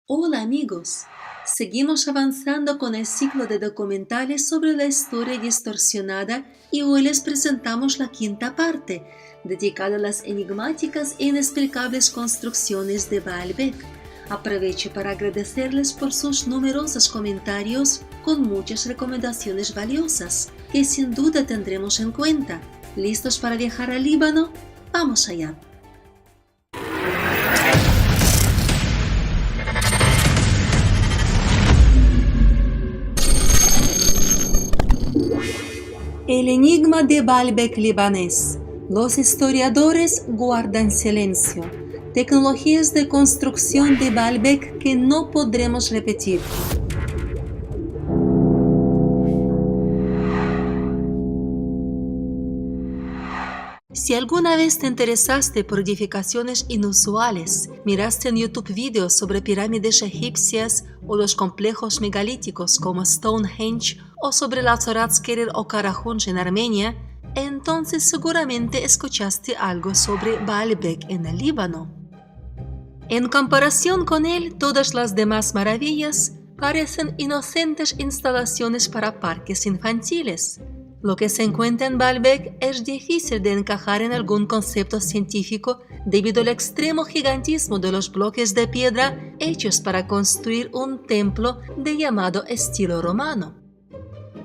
Hola amigos, seguimos avanzando con el ciclo de documentales sobre la historia distorsionada y hoy les presentamos la quinta parte, dedicada a las enigmáticas e inexplicables construcciones de Baalbek. Aprovecho para agradecerles por sus numerosos comentarios con muchas recomendaciones valiosas, que sin duda tendremos en cuenta. ¿Listos para viajar al Líbano? ¡Vamos allá! El enigma de Baalbek libanés. Los historiadores guardan silencio. Tecnologías de construcción de Baalbek que no podremos repetir. Si alguna vez te interesaste por edificaciones inusuales, miraste en YouTube vídeos sobre pirámides egipcias o los complejos megalíticos como Stonehenge o sobre la Zoratzkerer o Karahunj en Armenia, entonces seguramente escuchaste algo sobre Baalbek en el Líbano. En comparación con él, todas las demás maravillas parecen inocentes instalaciones para parques infantiles. Lo que se encuentra en Baalbek es difícil de encajar en algún concepto científico debido al extremo gigantismo de los bloques de piedra hechos para construir un templo de llamado estilo romano.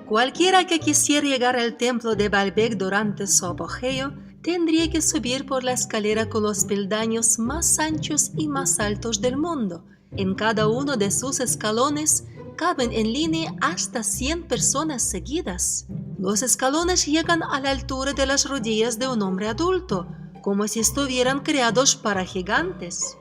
Cualquiera que quisiera llegar al templo de Baalbek durante su apogeo tendría que subir por la escalera con los peldaños más anchos y más altos del mundo. En cada uno de sus escalones caben en línea hasta 100 personas seguidas. Los escalones llegan a la altura de las rodillas de un hombre adulto, como si estuvieran creados para gigantes.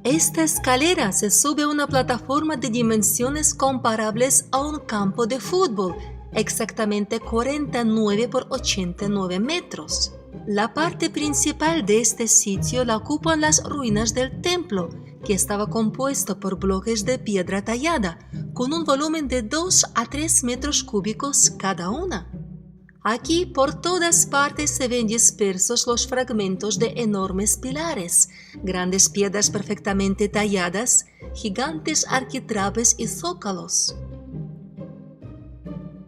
Esta escalera se sube a una plataforma de dimensiones comparables a un campo de fútbol, exactamente 49 por 89 metros. La parte principal de este sitio la ocupan las ruinas del templo, que estaba compuesto por bloques de piedra tallada, con un volumen de 2 a 3 metros cúbicos cada una. Aquí por todas partes se ven dispersos los fragmentos de enormes pilares, grandes piedras perfectamente talladas, gigantes arquitrapes y zócalos.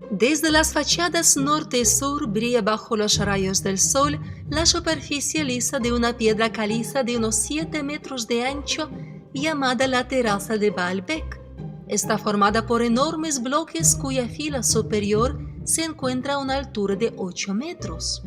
Desde las fachadas norte y sur brilla bajo los rayos del sol la superficie lisa de una piedra caliza de unos 7 metros de ancho llamada la terraza de Baalbek. Está formada por enormes bloques cuya fila superior se encuentra a una altura de 8 metros.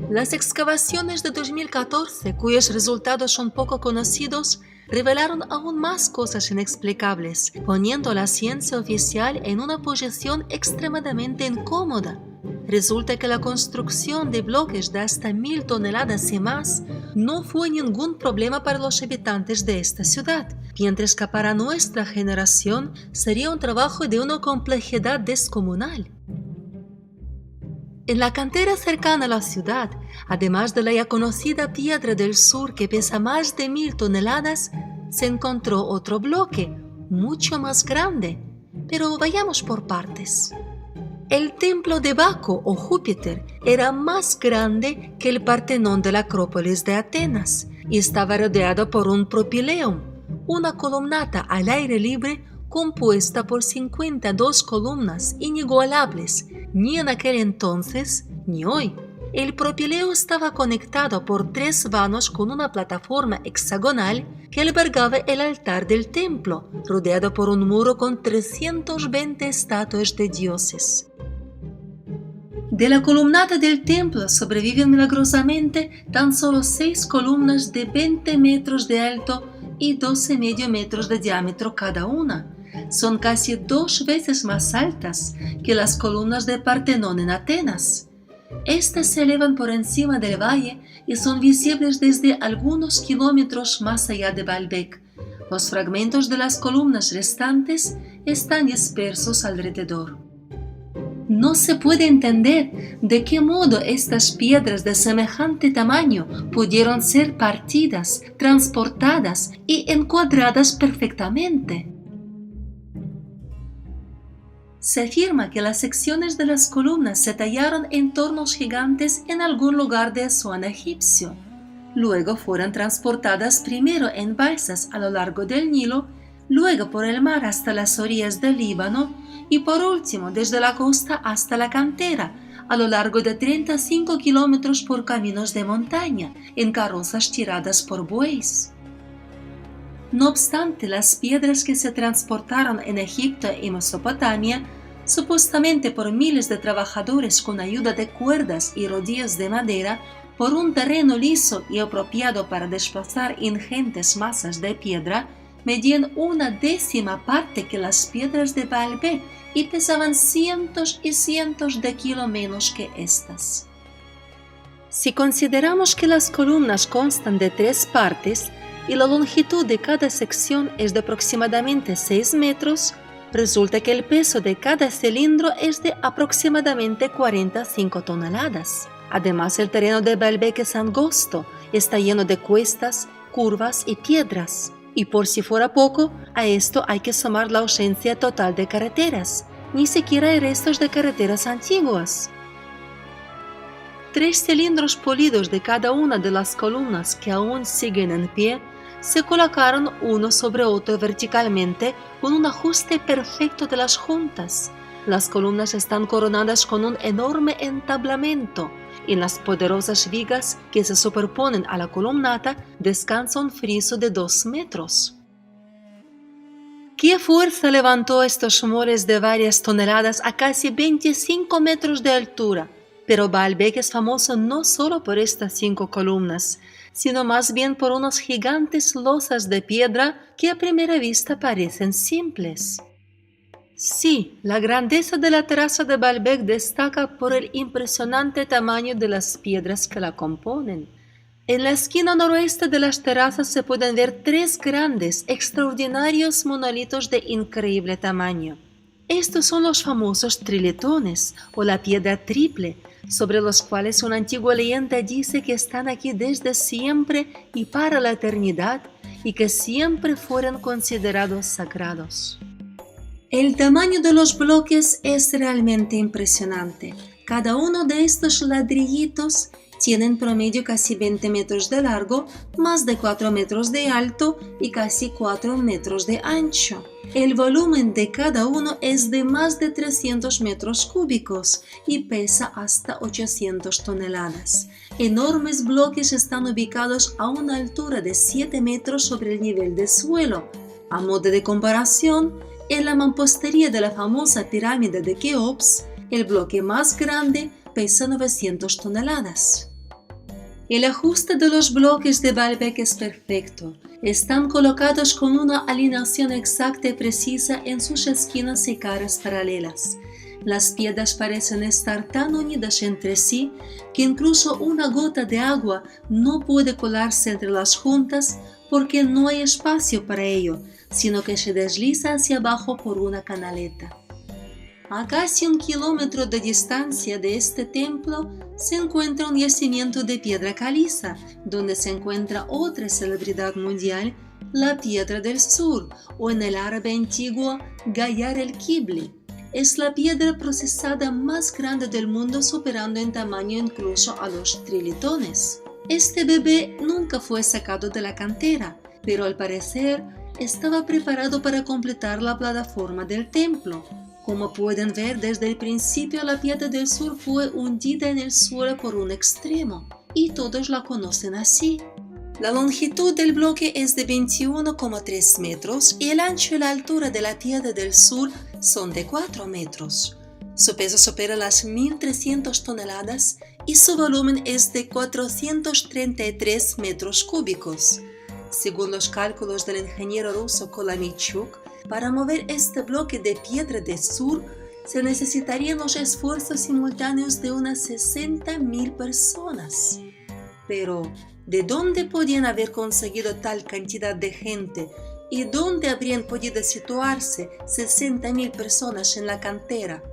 Las excavaciones de 2014, cuyos resultados son poco conocidos, revelaron aún más cosas inexplicables, poniendo a la ciencia oficial en una posición extremadamente incómoda. Resulta que la construcción de bloques de hasta 1000 toneladas y más no fue ningún problema para los habitantes de esta ciudad, mientras que para nuestra generación sería un trabajo de una complejidad descomunal. En la cantera cercana a la ciudad, además de la ya conocida piedra del sur que pesa más de 1000 toneladas, se encontró otro bloque, mucho más grande, pero vayamos por partes. El templo de Baco o Júpiter era más grande que el Partenón de la Acrópolis de Atenas y estaba rodeado por un propileum, una columnata al aire libre compuesta por 52 columnas inigualables, ni en aquel entonces ni hoy. El propileo estaba conectado por 3 vanos con una plataforma hexagonal que albergaba el altar del templo, rodeado por un muro con 320 estatuas de dioses. De la columnata del templo sobreviven milagrosamente tan solo 6 columnas de 20 metros de alto y 12,5 metros de diámetro cada una. Son casi 2 veces más altas que las columnas del Partenón en Atenas. Estas se elevan por encima del valle y son visibles desde algunos kilómetros más allá de Baalbek. Los fragmentos de las columnas restantes están dispersos alrededor. No se puede entender de qué modo estas piedras de semejante tamaño pudieron ser partidas, transportadas y encuadradas perfectamente. Se afirma que las secciones de las columnas se tallaron en tornos gigantes en algún lugar de Asuán egipcio. luego fueron transportadas primero en balsas a lo largo del Nilo, luego por el mar hasta las orillas del Líbano y por último desde la costa hasta la cantera, a lo largo de 35 kilómetros por caminos de montaña, en carrozas tiradas por bueyes. No obstante, las piedras que se transportaron en Egipto y Mesopotamia, supuestamente por miles de trabajadores con ayuda de cuerdas y rodillas de madera, por un terreno liso y apropiado para desplazar ingentes masas de piedra, medían una décima parte que las piedras de Baalbek y pesaban cientos y cientos de kilos menos que estas. Si consideramos que las columnas constan de 3 partes y la longitud de cada sección es de aproximadamente 6 metros, resulta que el peso de cada cilindro es de aproximadamente 45 toneladas. Además, el terreno de Baalbek es angosto, está lleno de cuestas, curvas y piedras. Y por si fuera poco, a esto hay que sumar la ausencia total de carreteras. Ni siquiera hay restos de carreteras antiguas. 3 cilindros polidos de cada una de las columnas que aún siguen en pie se colocaron uno sobre otro verticalmente con un ajuste perfecto de las juntas. Las columnas están coronadas con un enorme entablamento y en las poderosas vigas que se superponen a la columnata descansa un friso de 2 metros. ¿Qué fuerza levantó estos muros de varias toneladas a casi 25 metros de altura? Pero Baalbek es famoso no solo por estas 5 columnas, sino más bien por unas gigantes losas de piedra que a primera vista parecen simples. Sí, la grandeza de la terraza de Baalbek destaca por el impresionante tamaño de las piedras que la componen. En la esquina noroeste de las terrazas se pueden ver 3 grandes, extraordinarios monolitos de increíble tamaño. Estos son los famosos trilitones o la piedra triple, sobre los cuales una antigua leyenda dice que están aquí desde siempre y para la eternidad y que siempre fueron considerados sagrados. El tamaño de los bloques es realmente impresionante. Cada uno de estos ladrillitos tiene en promedio casi 20 metros de largo, más de 4 metros de alto y casi 4 metros de ancho. El volumen de cada uno es de más de 300 metros cúbicos y pesa hasta 800 toneladas. Enormes bloques están ubicados a una altura de 7 metros sobre el nivel del suelo. A modo de comparación, en la mampostería de la famosa pirámide de Keops, el bloque más grande pesa 900 toneladas. El ajuste de los bloques de Baalbek es perfecto. Están colocados con una alineación exacta y precisa en sus esquinas y caras paralelas. Las piedras parecen estar tan unidas entre sí que incluso una gota de agua no puede colarse entre las juntas porque no hay espacio para ello, sino que se desliza hacia abajo por una canaleta. A casi 1 kilómetro de distancia de este templo se encuentra un yacimiento de piedra caliza, donde se encuentra otra celebridad mundial, la Piedra del Sur, o en el árabe antiguo, Gayar el-Kibli. Es la piedra procesada más grande del mundo, superando en tamaño incluso a los trilitones. Este bebé nunca fue sacado de la cantera, pero al parecer estaba preparado para completar la plataforma del templo. Como pueden ver, desde el principio la Piedra del Sur fue hundida en el suelo por un extremo, y todos la conocen así. La longitud del bloque es de 21,3 metros y el ancho y la altura de la Piedra del Sur son de 4 metros. Su peso supera las 1.300 toneladas y su volumen es de 433 metros cúbicos. Según los cálculos del ingeniero ruso Kolamichuk, para mover este bloque de piedra del sur se necesitarían los esfuerzos simultáneos de unas 60.000 personas. Pero, ¿de dónde podían haber conseguido tal cantidad de gente y dónde habrían podido situarse 60.000 personas en la cantera?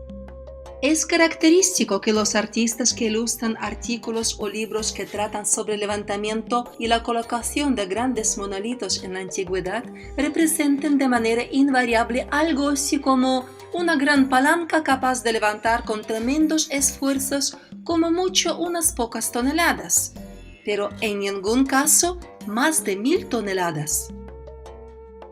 Es característico que los artistas que ilustran artículos o libros que tratan sobre el levantamiento y la colocación de grandes monolitos en la antigüedad representen de manera invariable algo así como una gran palanca capaz de levantar con tremendos esfuerzos como mucho unas pocas toneladas. pero en ningún caso más de 1000 toneladas.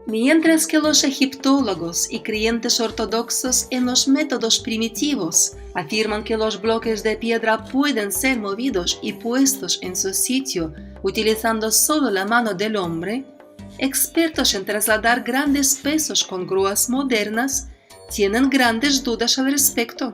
Mientras que los egiptólogos y creyentes ortodoxos en los métodos primitivos afirman que los bloques de piedra pueden ser movidos y puestos en su sitio utilizando solo la mano del hombre, expertos en trasladar grandes pesos con grúas modernas tienen grandes dudas al respecto.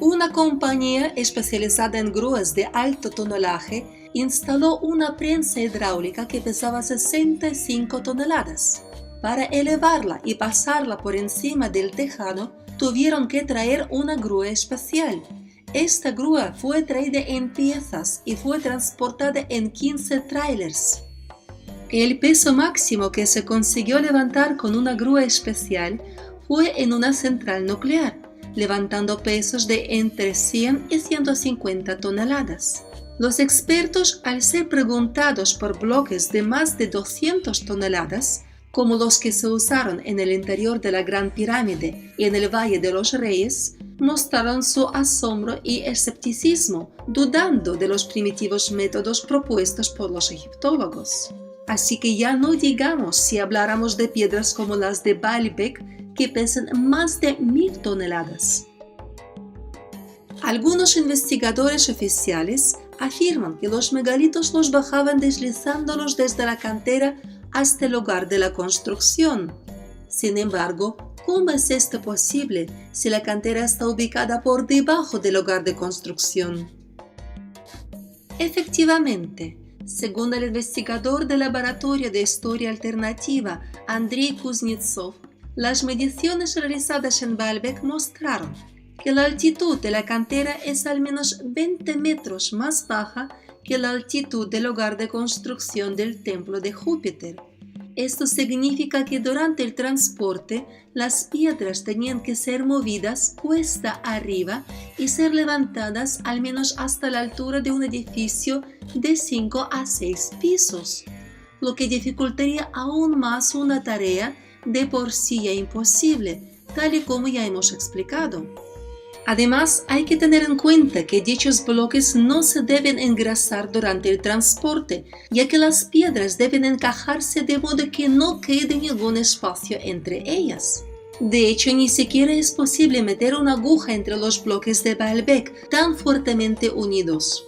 Una compañía especializada en grúas de alto tonelaje instaló una prensa hidráulica que pesaba 65 toneladas. Para elevarla y pasarla por encima del tejado, tuvieron que traer una grúa especial. Esta grúa fue traída en piezas y fue transportada en 15 trailers. El peso máximo que se consiguió levantar con una grúa especial fue en una central nuclear, levantando pesos de entre 100 y 150 toneladas. Los expertos, al ser preguntados por bloques de más de 200 toneladas, como los que se usaron en el interior de la Gran Pirámide y en el Valle de los Reyes, mostraron su asombro y escepticismo, dudando de los primitivos métodos propuestos por los egiptólogos. Así que ya no digamos si habláramos de piedras como las de Baalbek, que pesan más de 1000 toneladas. Algunos investigadores oficiales afirman que los megalitos los bajaban deslizándolos desde la cantera hasta el lugar de la construcción. Sin embargo, ¿cómo es esto posible si la cantera está ubicada por debajo del lugar de construcción? Efectivamente, según el investigador del Laboratorio de Historia Alternativa Andrei Kuznetsov, las mediciones realizadas en Baalbek mostraron que la altitud de la cantera es al menos 20 metros más baja que la altitud del lugar de construcción del templo de Júpiter. Esto significa que durante el transporte las piedras tenían que ser movidas cuesta arriba y ser levantadas al menos hasta la altura de un edificio de 5 a 6 pisos, lo que dificultaría aún más una tarea de por sí ya imposible, tal y como ya hemos explicado. Además, hay que tener en cuenta que dichos bloques no se deben engrasar durante el transporte, ya que las piedras deben encajarse de modo que no quede ningún espacio entre ellas. De hecho, ni siquiera es posible meter una aguja entre los bloques de Baalbek tan fuertemente unidos.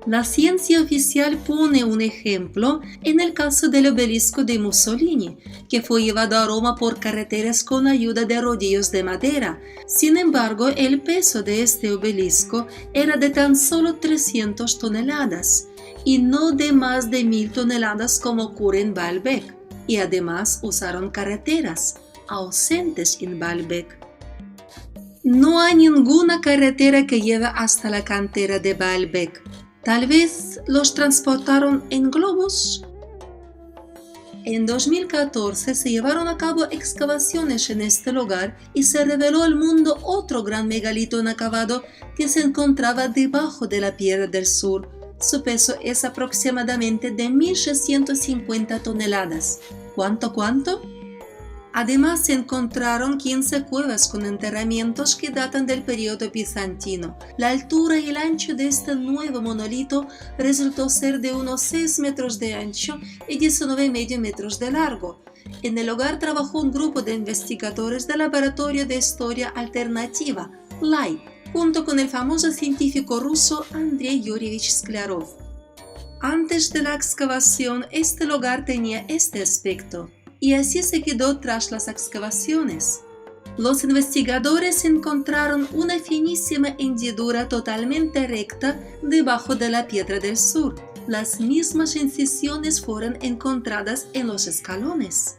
La ciencia oficial pone un ejemplo en el caso del obelisco de Mussolini, que fue llevado a Roma por carreteras con ayuda de rodillos de madera. Sin embargo, el peso de este obelisco era de tan solo 300 toneladas y no de más de 1000 toneladas como ocurre en Baalbek. Y además usaron carreteras, ausentes en Baalbek. No hay ninguna carretera que lleve hasta la cantera de Baalbek. Tal vez los transportaron en globos. En 2014 se llevaron a cabo excavaciones en este lugar y se reveló al mundo otro gran megalito inacabado que se encontraba debajo de la Piedra del Sur. Su peso es aproximadamente de 1650 toneladas. ¿Cuánto? Además, se encontraron 15 cuevas con enterramientos que datan del periodo bizantino. La altura y el ancho de este nuevo monolito resultó ser de unos 6 metros de ancho y 19,5 metros de largo. En el lugar trabajó un grupo de investigadores del Laboratorio de Historia Alternativa, LAI, junto con el famoso científico ruso Andrei Yurievich Sklarov. Antes de la excavación, este lugar tenía este aspecto. Y así se quedó tras las excavaciones. Los investigadores encontraron una finísima hendidura totalmente recta debajo de la Piedra del Sur. Las mismas incisiones fueron encontradas en los escalones.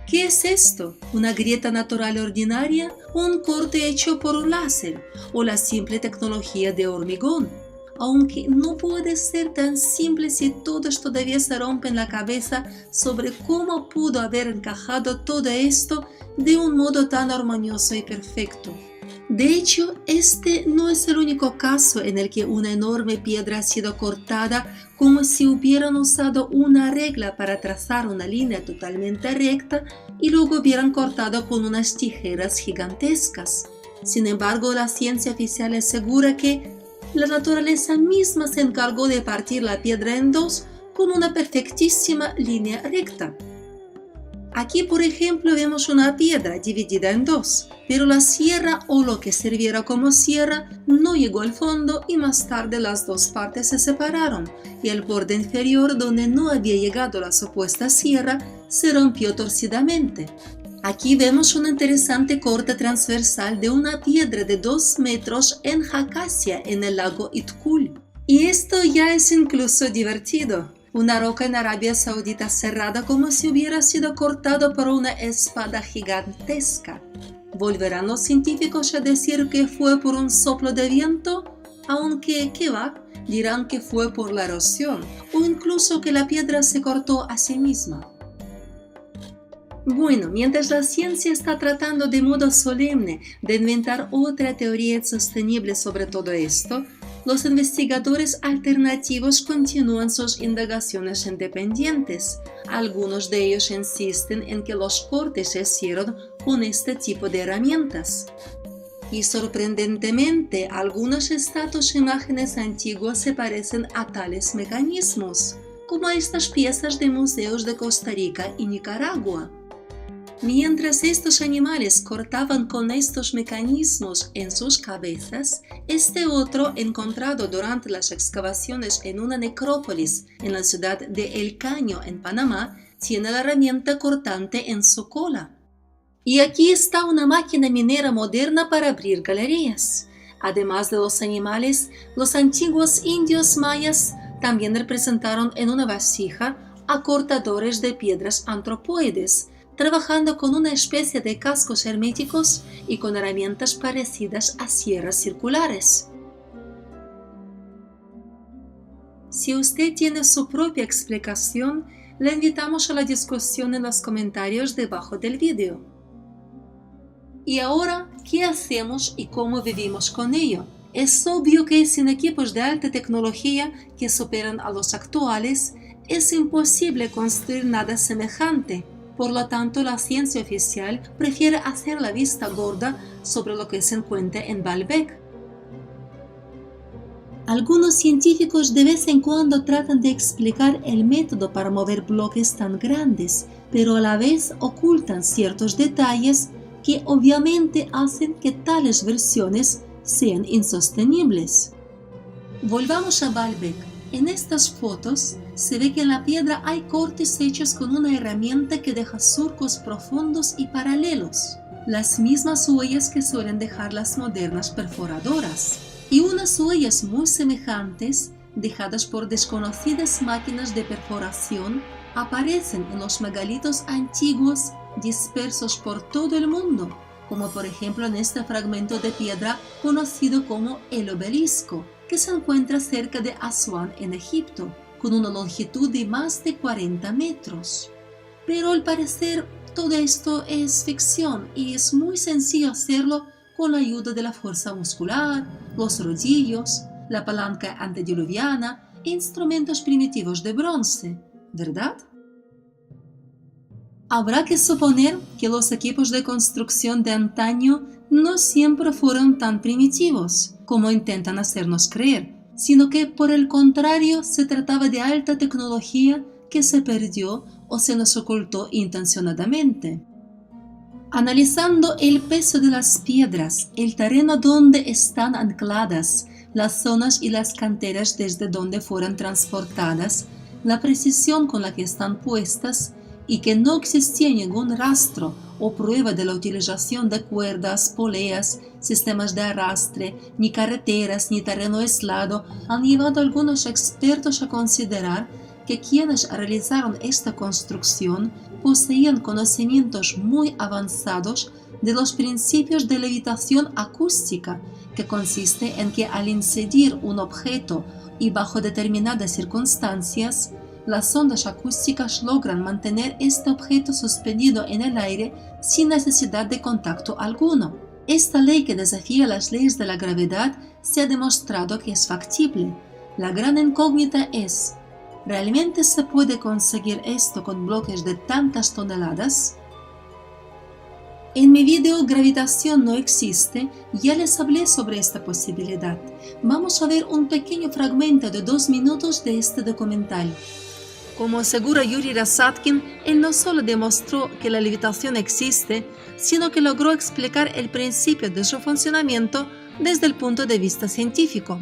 ¿Qué es esto? ¿Una grieta natural ordinaria? ¿Un corte hecho por un láser? ¿O la simple tecnología de hormigón? Aunque no puede ser tan simple si todos todavía se rompen la cabeza sobre cómo pudo haber encajado todo esto de un modo tan armonioso y perfecto. De hecho, este no es el único caso en el que una enorme piedra ha sido cortada como si hubieran usado una regla para trazar una línea totalmente recta y luego hubieran cortado con unas tijeras gigantescas. Sin embargo, la ciencia oficial asegura que la naturaleza misma se encargó de partir la piedra en dos con una perfectísima línea recta. Aquí, por ejemplo, vemos una piedra dividida en dos, pero la sierra o lo que sirviera como sierra no llegó al fondo y más tarde las dos partes se separaron y el borde inferior donde no había llegado la supuesta sierra se rompió torcidamente. Aquí vemos una interesante corte transversal de una piedra de 2 metros en Jacasia, en el lago Itkul. Y esto ya es incluso divertido. Una roca en Arabia Saudita cerrada como si hubiera sido cortado por una espada gigantesca. ¿Volverán los científicos a decir que fue por un soplo de viento? Aunque, ¿qué va? Dirán que fue por la erosión o incluso que la piedra se cortó a sí misma. Bueno, mientras la ciencia está tratando de modo solemne de inventar otra teoría sostenible sobre todo esto, los investigadores alternativos continúan sus indagaciones independientes. Algunos de ellos insisten en que los cortes se hicieron con este tipo de herramientas. Y sorprendentemente, algunos estatuas e imágenes antiguas se parecen a tales mecanismos, como estas piezas de museos de Costa Rica y Nicaragua. Mientras estos animales cortaban con estos mecanismos en sus cabezas, este otro, encontrado durante las excavaciones en una necrópolis en la ciudad de El Caño, en Panamá, tiene la herramienta cortante en su cola. Y aquí está una máquina minera moderna para abrir galerías. Además de los animales, los antiguos indios mayas también representaron en una vasija a cortadores de piedras antropoides, trabajando con una especie de cascos herméticos y con herramientas parecidas a sierras circulares. Si usted tiene su propia explicación, le invitamos a la discusión en los comentarios debajo del vídeo. Y ahora, ¿qué hacemos y cómo vivimos con ello? Es obvio que sin equipos de alta tecnología que superan a los actuales, es imposible construir nada semejante. Por lo tanto, la ciencia oficial prefiere hacer la vista gorda sobre lo que se encuentra en Baalbek. Algunos científicos de vez en cuando tratan de explicar el método para mover bloques tan grandes, pero a la vez ocultan ciertos detalles que obviamente hacen que tales versiones sean insostenibles. Volvamos a Baalbek. En estas fotos se ve que en la piedra hay cortes hechos con una herramienta que deja surcos profundos y paralelos, las mismas huellas que suelen dejar las modernas perforadoras, y unas huellas muy semejantes, dejadas por desconocidas máquinas de perforación, aparecen en los megalitos antiguos dispersos por todo el mundo, como por ejemplo en este fragmento de piedra conocido como el obelisco, que se encuentra cerca de Asuán en Egipto, con una longitud de más de 40 metros. Pero al parecer todo esto es ficción y es muy sencillo hacerlo con la ayuda de la fuerza muscular, los rodillos, la palanca antediluviana e instrumentos primitivos de bronce, ¿verdad? Habrá que suponer que los equipos de construcción de antaño no siempre fueron tan primitivos como intentan hacernos creer, sino que por el contrario se trataba de alta tecnología que se perdió o se nos ocultó intencionadamente. Analizando el peso de las piedras, el terreno donde están ancladas, las zonas y las canteras desde donde fueron transportadas, la precisión con la que están puestas, y que no existía ningún rastro o prueba de la utilización de cuerdas, poleas, sistemas de arrastre, ni carreteras, ni terreno aislado, han llevado a algunos expertos a considerar que quienes realizaron esta construcción poseían conocimientos muy avanzados de los principios de levitación acústica, que consiste en que al incidir un objeto y bajo determinadas circunstancias, las ondas acústicas logran mantener este objeto suspendido en el aire sin necesidad de contacto alguno. Esta ley que desafía las leyes de la gravedad se ha demostrado que es factible. La gran incógnita es, ¿realmente se puede conseguir esto con bloques de tantas toneladas? En mi video Gravitación no existe, ya les hablé sobre esta posibilidad. Vamos a ver un pequeño fragmento de 2 minutos de este documental. Como asegura Yuri Rasatkin, él no solo demostró que la levitación existe, sino que logró explicar el principio de su funcionamiento desde el punto de vista científico.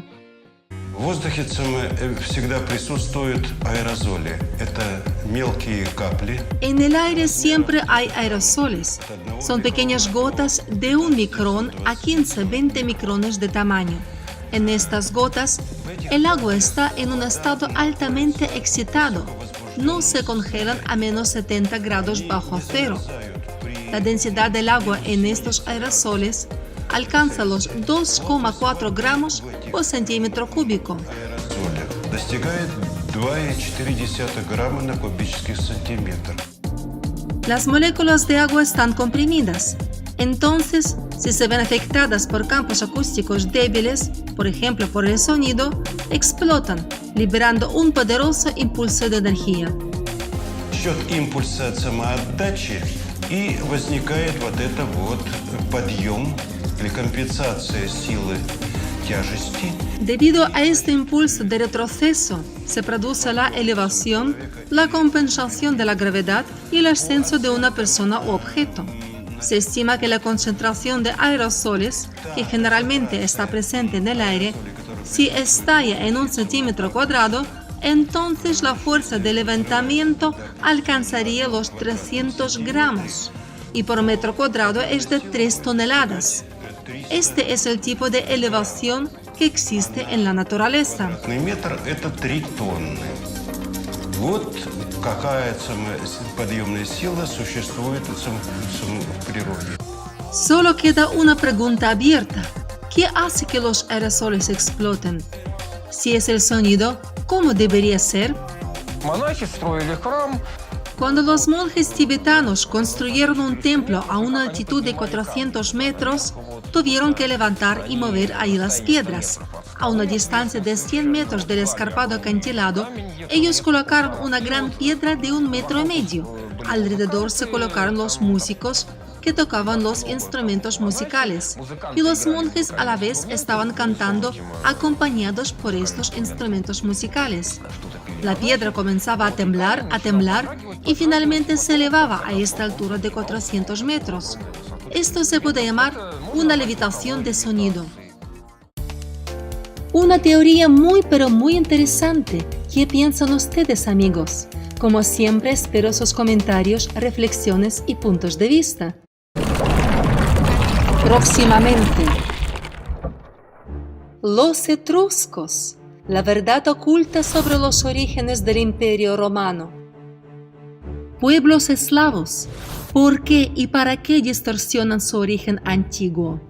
В воздухе всегда присутствуют аэрозоли. Это мелкие капли. En el aire siempre hay aerosoles. Son pequeñas gotas de 1 micrón a 15-20 micrones de tamaño. En estas gotas, el agua está en un estado altamente excitado. No se congelan a menos 70 grados bajo cero. La densidad del agua en estos aerosoles alcanza los 2,4 gramos por centímetro cúbico. Достигает 2,4 грамма на кубический сантиметр. Las moléculas de agua están comprimidas. Entonces, si se ven afectadas por campos acústicos débiles, por ejemplo por el sonido, explotan, liberando un poderoso impulso de energía. Счет импульса от самоотдачи и возникает вот это вот подъем или компенсация силы тяжести. Debido a este impulso de retroceso, se produce la elevación, la compensación de la gravedad y el ascenso de una persona u objeto. Se estima que la concentración de aerosoles, que generalmente está presente en el aire, si estalla en 1 centímetro cuadrado, entonces la fuerza de levantamiento alcanzaría los 300 gramos y por metro cuadrado es de 3 toneladas. Este es el tipo de elevación que existe en la naturaleza. Метр – это 3 тонны. Вот какая подъемная сила существует в природе. Solo queda una pregunta abierta. ¿Qué hace que los aerosoles exploten? Si es el sonido, ¿cómo debería ser? Cuando los monjes tibetanos construyeron un templo a una altitud de 400 metros, tuvieron que levantar y mover ahí las piedras. A una distancia de 100 metros del escarpado acantilado, ellos colocaron una gran piedra de 1,5 metros. Alrededor se colocaron los músicos que tocaban los instrumentos musicales, y los monjes a la vez estaban cantando acompañados por estos instrumentos musicales. La piedra comenzaba a temblar y finalmente se elevaba a esta altura de 400 metros. Esto se puede llamar una levitación de sonido. Una teoría muy pero muy interesante. ¿Qué piensan ustedes, amigos? Como siempre, espero sus comentarios, reflexiones y puntos de vista. Próximamente. Los etruscos. La verdad oculta sobre los orígenes del Imperio Romano. Pueblos eslavos. ¿Por qué y para qué distorsionan su origen antiguo?